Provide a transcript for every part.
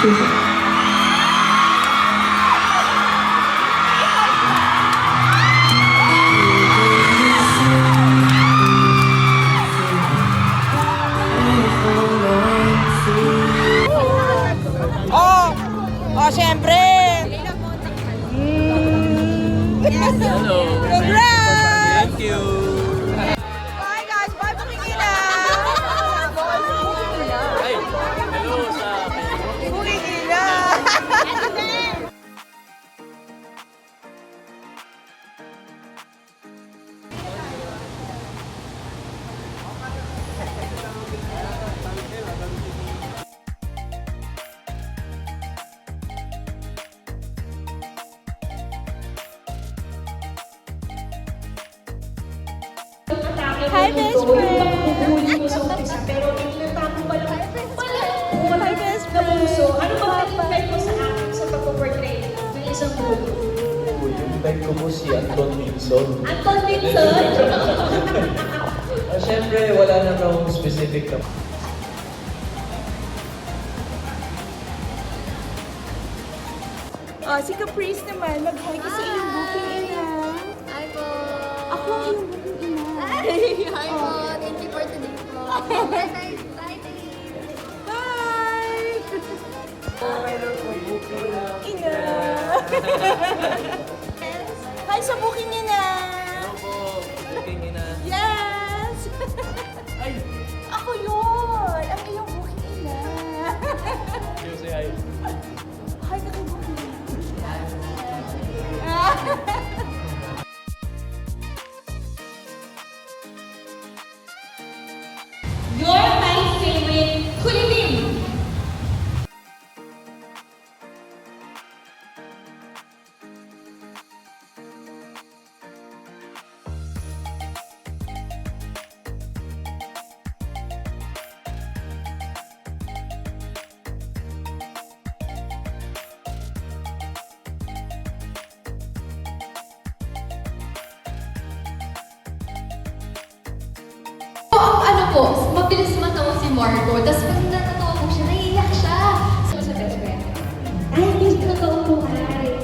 Oh, siyempre! Hello. Congrats! Thank you. Bye guys! Bye Bukikina! Ay, hello sa Bukikina! Hi, best friend! Pero inilatapo pa lang. Hi, best Puso. Ano ba friend! pinipay mo sa akin sa pagpo-portray ng isang puso? Yung peg ko po si Anton Wilson. Anton Wilson? Siyempre, wala na akong specific na. Oh, si Caprice naman, mag-hi ka sa iyong booking ina. Hi po! Ako ang iyong booking ina. Hi po! Thank you for today po. Bye, babe! Bye! Ina. Hi sa booking ina. Hello po. Booking ina. Yes! Ay! Ako yun! Ang iyong booking ina. Say hi. Hi ka kay booking ina. You're my favorite kulitin! Ang ano po, mabilis matawa si Marco. Tapos pag natatawa po siya, naiiyak siya. Sa best friend. Ay, hindi totoo po ay.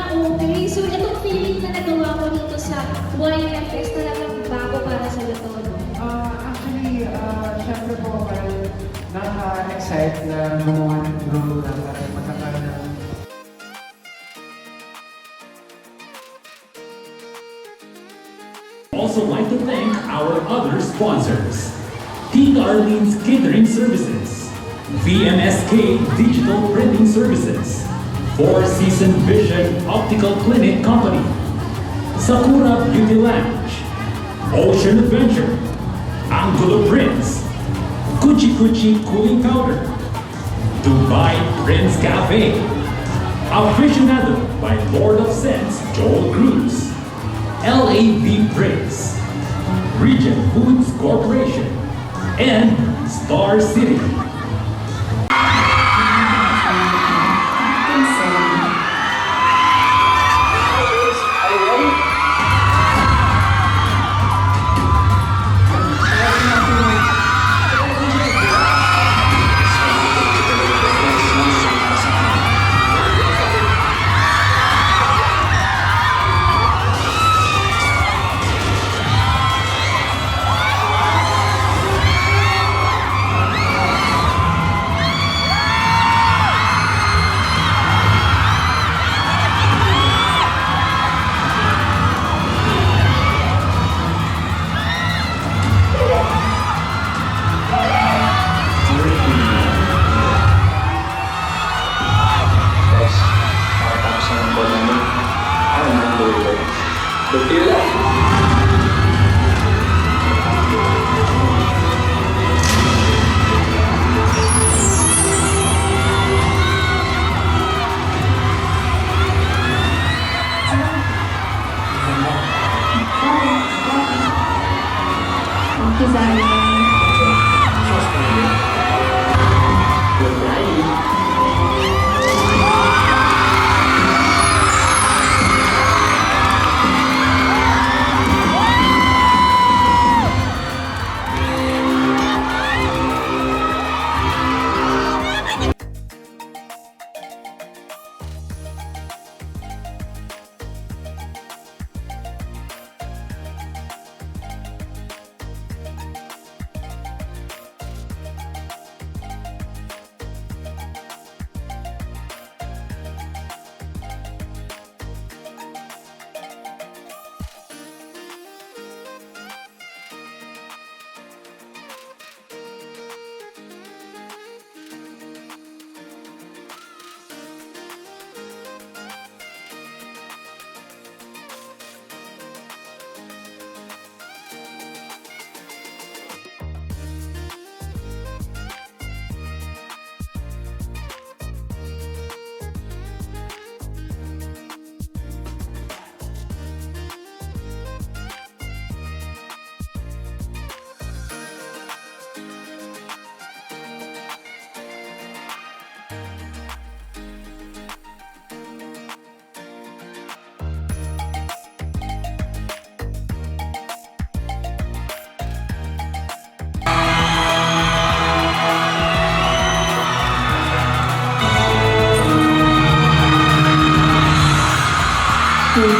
Okay. So, itong feeling na nagawa ko dito sa YFS talagang bago para sa ito, no? Actually, syempre po, parang nakaka-excite na gumawa ng group na parang magkakaroon ng Also like to thank our other sponsors. King Arlene's Catering Services, VMSK Digital Printing Services, Four Season Vision Optical Clinic Company, Sakura Beauty Lounge, Ocean Adventure, Angulo Prince, Kuchi Kuchi Cooling Powder, Dubai Prince Cafe, Aficionado by Lord of Sense Joel Cruz, LAV Prince, Regent Foods Corporation, and Star City.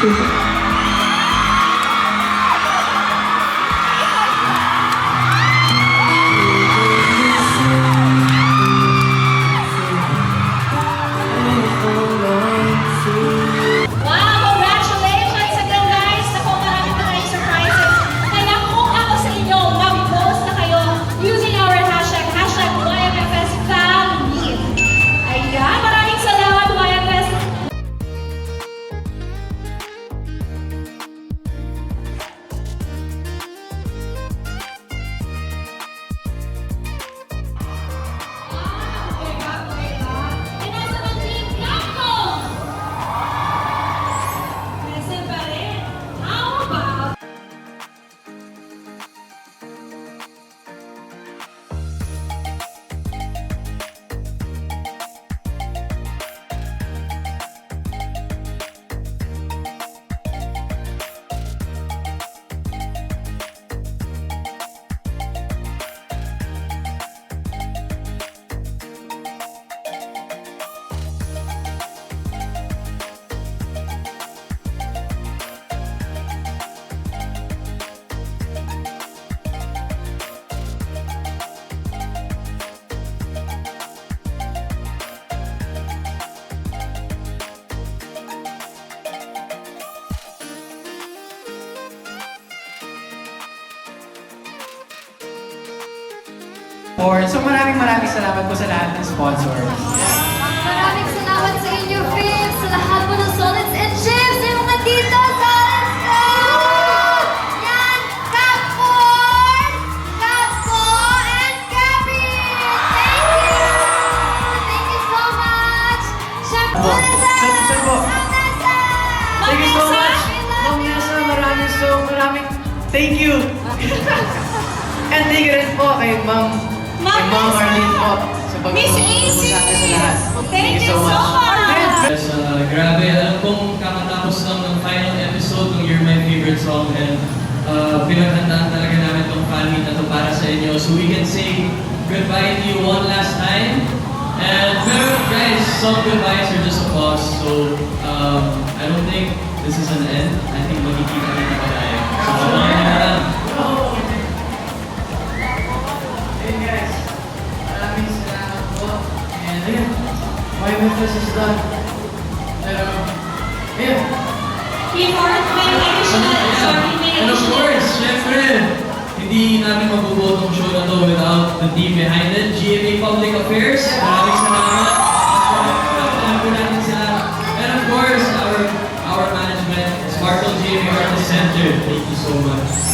Wow, congratulations again guys! Ako, maraming surprises. Kaya kung ako sa inyo, mag-post na kayo using our hashtag, YMFSFamily. Ayan, maraming salamat YMFS. And nasa ng Team Capcom! Present pa rin. How about... So maraming salamat po sa lahat ng sponsors. Maraming salamat sa inyo, Fibs, sa lahat po ng solids and chips, sa mga dito, solids ko! Yan, Capcorn, Capco, and Gabby! Thank you! Thank you so much! Siyempre, Sir po. Nessa! Thank you so much. Ma'am Nessa, maraming thank you. And thank you rin po kay Ma'am Arlene po sa Miss pag-uusap sa akin sa lahat. Thank you so much! Yes, grabe. Alam kong kakatapos lang ng final episode ng You're My Favorite Song and pinaghandaan talaga namin tong fan meet na to para sa inyo. So we can say goodbye to you one last time. And pero guys, some goodbyes are just a pause. So I don't think this is an end. I think magkikita kita pa tayo. So abangan nyo na lang. Hey guys, maraming salamat po. And ayun, YMFS is done. Pero, ayun. Before, may additional, sorry, may And of additional. course, syempre, hindi namin mabubuo tong show na to without the team behind it. GMA Public Affairs, maraming salamat. Alam po natin sila. And of course, our management, Sparkle GMA Artist Center. Thank you so much.